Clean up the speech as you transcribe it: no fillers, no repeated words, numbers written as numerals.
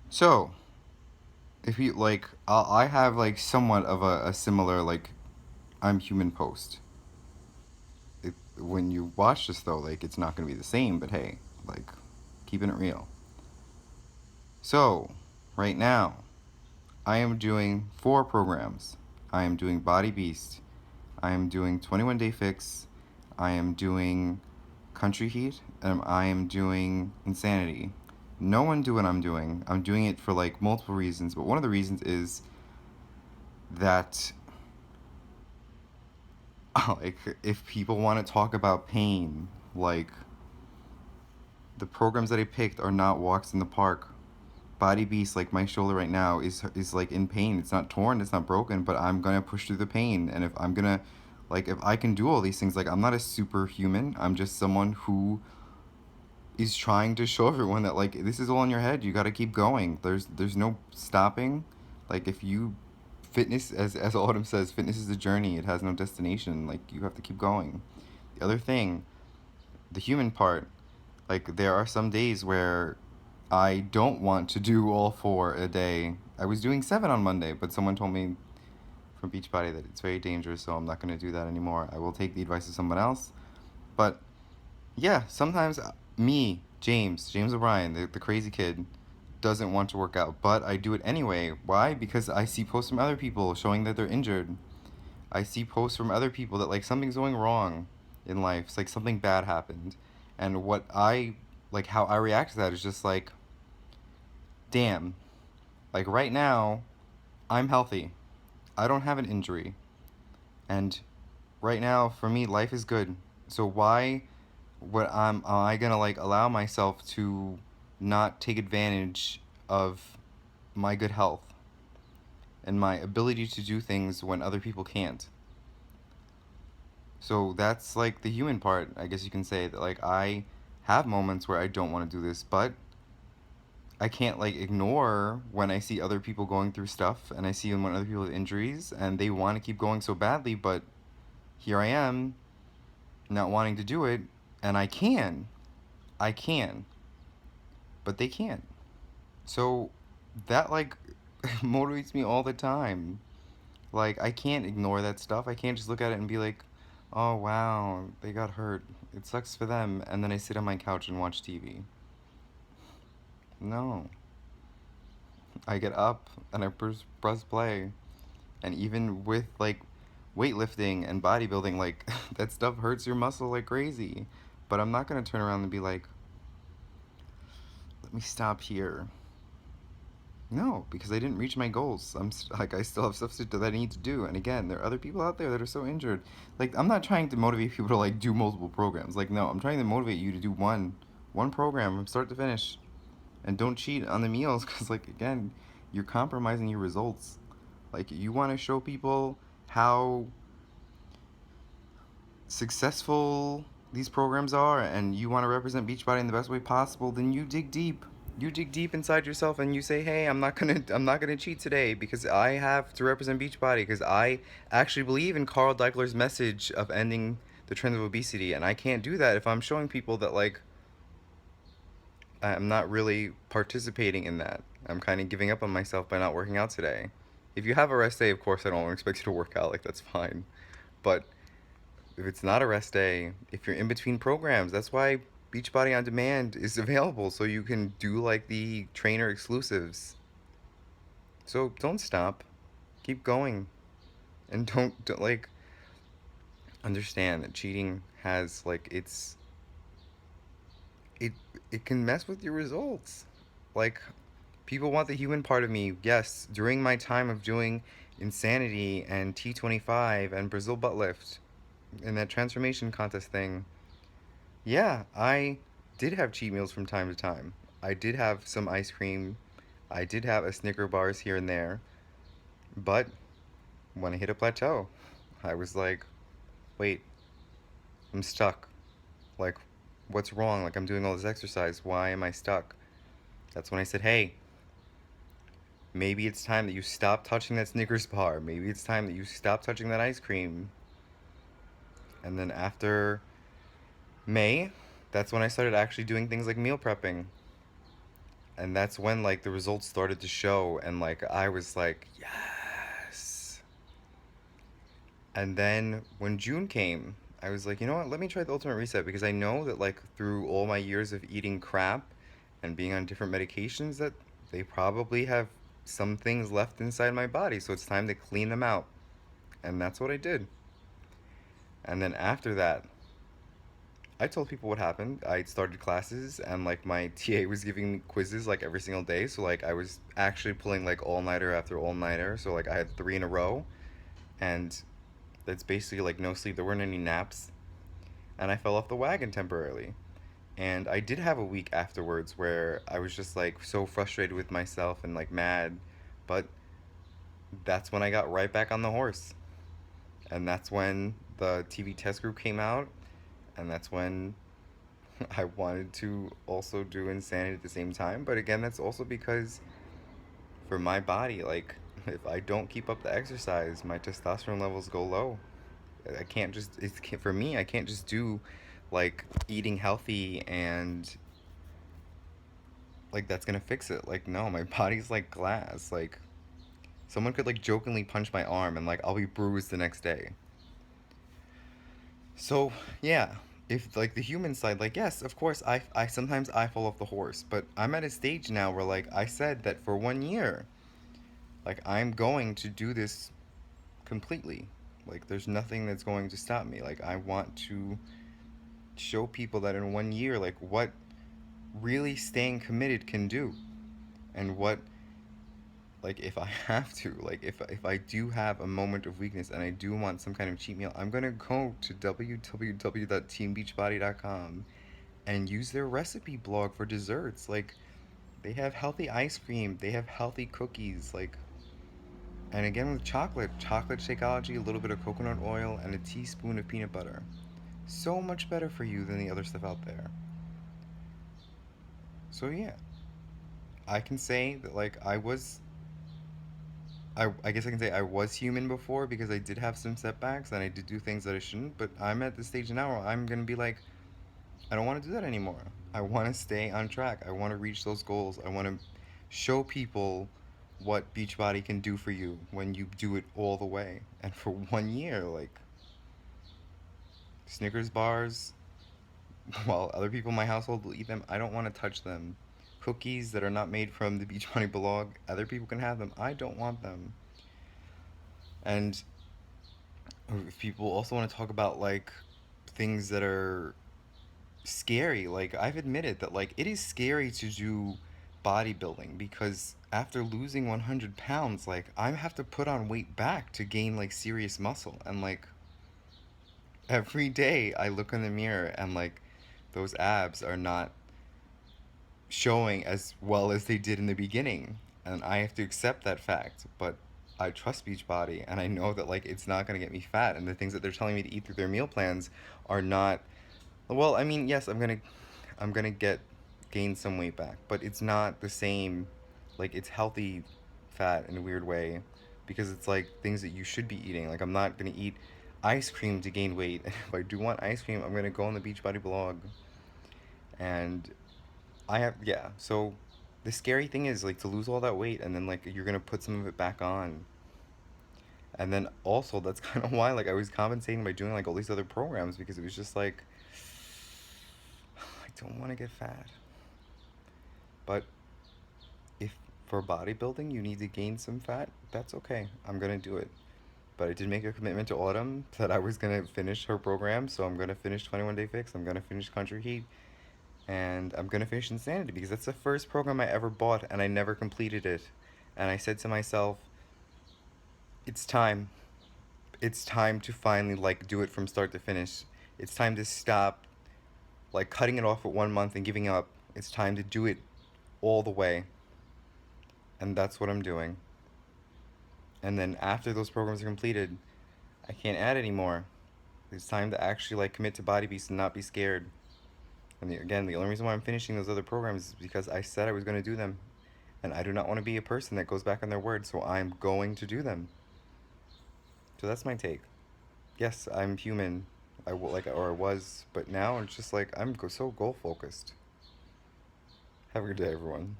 So, if you like, I have like somewhat of a similar like I'm human post. When you watch this though, like it's not gonna be the same. But hey, like, keeping it real. So, right now, I am doing 4 programs. I am doing Body Beast. I am doing 21 Day Fix. I am doing Country Heat. And I am doing Insanity. No one do what I'm doing. I'm doing it for like multiple reasons, but one of the reasons is that like if people want to talk about pain, like the programs that I picked are not walks in the park. Body Beast, like my shoulder right now is like in pain. It's not torn, it's not broken, but I'm gonna push through the pain. And if I'm gonna, like, if I can do all these things, like I'm not a superhuman. I'm just someone who is trying to show everyone that like this is all in your head. You got to keep going. There's no stopping. Like if you fitness, as Autumn says, fitness is a journey. It has no destination. Like you have to keep going. The other thing, the human part, like there are some days where I don't want to do all 4 a day. I was doing 7 on Monday, but someone told me from Beachbody that it's very dangerous, so I'm not going to do that anymore. I will take the advice of someone else. But yeah, sometimes me, James O'Brien, the crazy kid, doesn't want to work out, but I do it anyway. Why? Because I see posts from other people showing that they're injured. I see posts from other people that like something's going wrong in life. It's like something bad happened. And what I like how I react to that is just like, damn, like right now, I'm healthy. I don't have an injury. And right now, for me, life is good. So why am I gonna like allow myself to not take advantage of my good health and my ability to do things when other people can't? So that's like the human part, I guess you can say that like I have moments where I don't want to do this, but I can't like ignore when I see other people going through stuff and I see when other people have injuries and they want to keep going so badly, but here I am not wanting to do it and I can, but they can't. So that like motivates me all the time. Like I can't ignore that stuff. I can't just look at it and be like, "Oh wow, they got hurt. It sucks for them." And then I sit on my couch and watch TV. No. I get up and I press play. And even with like weightlifting and bodybuilding, like that stuff hurts your muscle like crazy. But I'm not going to turn around and be like, "Let me stop here." No, because I didn't reach my goals. Like I still have stuff that I need to do. And again, there are other people out there that are so injured. Like I'm not trying to motivate people to like do multiple programs. Like no, I'm trying to motivate you to do one program from start to finish, and don't cheat on the meals because like again, you're compromising your results. Like you want to show people how successful these programs are and you want to represent Beachbody in the best way possible, then you dig deep. You dig deep inside yourself and you say, "Hey, I'm not gonna cheat today because I have to represent Beachbody because I actually believe in Carl Deichler's message of ending the trend of obesity, and I can't do that if I'm showing people that like I'm not really participating in that. I'm kind of giving up on myself by not working out today." If you have a rest day, of course I don't expect you to work out, like that's fine. But if it's not a rest day, if you're in between programs, that's why Beachbody On Demand is available so you can do like the trainer exclusives. So don't stop. Keep going. And don't like understand that cheating has like it it can mess with your results. Like people want the human part of me. Yes, during my time of doing Insanity and T25 and Brazil butt lift and that transformation contest thing, yeah, I did have cheat meals from time to time. I did have some ice cream. I did have a Snicker bars here and there. But when I hit a plateau, I was like, wait, I'm stuck. Like, what's wrong? Like, I'm doing all this exercise. Why am I stuck? That's when I said, hey, maybe it's time that you stop touching that Snickers bar. Maybe it's time that you stop touching that ice cream. And then after May, that's when I started actually doing things like meal prepping. And that's when like the results started to show, and like I was like, yes. And then when June came, I was like, you know what? Let me try the Ultimate Reset, because I know that like through all my years of eating crap and being on different medications, that they probably have some things left inside my body, so it's time to clean them out. And that's what I did. And then after that, I told people what happened. I started classes, and like my TA was giving me quizzes like every single day. So like I was actually pulling like all-nighter after all-nighter. So like I had three in a row, and that's basically like no sleep. There weren't any naps, and I fell off the wagon temporarily. And I did have a week afterwards where I was just like so frustrated with myself and like mad, but that's when I got right back on the horse. And that's when the TV test group came out, and that's when I wanted to also do Insanity at the same time. But again, that's also because for my body, like, if I don't keep up the exercise, my testosterone levels go low. I can't just, for me, I can't just do like eating healthy and like that's gonna fix it. Like, no, my body's like glass. Like, someone could like jokingly punch my arm and like I'll be bruised the next day. So, yeah, if like the human side, like yes, of course, I sometimes I fall off the horse, but I'm at a stage now where like I said that for 1 year, like I'm going to do this completely. Like there's nothing that's going to stop me. Like I want to show people that in 1 year, like what really staying committed can do, and what like if I have to, like if I do have a moment of weakness and I do want some kind of cheat meal, I'm gonna go to www.teambeachbody.com and use their recipe blog for desserts. Like they have healthy ice cream, they have healthy cookies, like, and again with chocolate Shakeology, a little bit of coconut oil, and a teaspoon of peanut butter. So much better for you than the other stuff out there. So yeah, I can say that like I guess I can say I was human before because I did have some setbacks and I did do things that I shouldn't, but I'm at the stage now where I'm gonna be like, I don't want to do that anymore. I want to stay on track. I want to reach those goals. I want to show people what Beachbody can do for you when you do it all the way. And for 1 year, like Snickers bars, while other people in my household will eat them, I don't want to touch them. Cookies that are not made from the Beachbody blog, other people can have them. I don't want them. And if people also want to talk about like things that are scary. Like I've admitted that like it is scary to do bodybuilding because after losing 100 pounds, like I have to put on weight back to gain like serious muscle. And like every day I look in the mirror and like those abs are not showing as well as they did in the beginning. And I have to accept that fact. But I trust Beachbody and I know that like it's not going to get me fat, and the things that they're telling me to eat through their meal plans are not, well, I mean, yes, I'm gonna get gain some weight back, but it's not the same. Like it's healthy fat in a weird way, because it's like things that you should be eating. Like I'm not gonna eat ice cream to gain weight. If I do want ice cream, I'm gonna go on the Beachbody blog, and I have, yeah. So the scary thing is like to lose all that weight and then like you're gonna put some of it back on. And then also that's kind of why like I was compensating by doing like all these other programs, because it was just like I don't want to get fat. But if for bodybuilding you need to gain some fat, that's okay. I'm gonna do it. But I did make a commitment to Autumn that I was gonna finish her program, so I'm gonna finish 21 Day Fix. I'm gonna finish Country Heat, and I'm gonna finish Insanity because that's the first program I ever bought and I never completed it. And I said to myself, it's time. It's time to finally like do it from start to finish. It's time to stop like cutting it off at 1 month and giving up. It's time to do it all the way. And that's what I'm doing. And then after those programs are completed, I can't add anymore. It's time to actually like commit to Body Beast and not be scared. And again, the only reason why I'm finishing those other programs is because I said I was going to do them, and I do not want to be a person that goes back on their word. So I'm going to do them. So that's my take. Yes, I'm human. I will like, or I was, but now it's just like I'm so goal focused. Have a good day, everyone.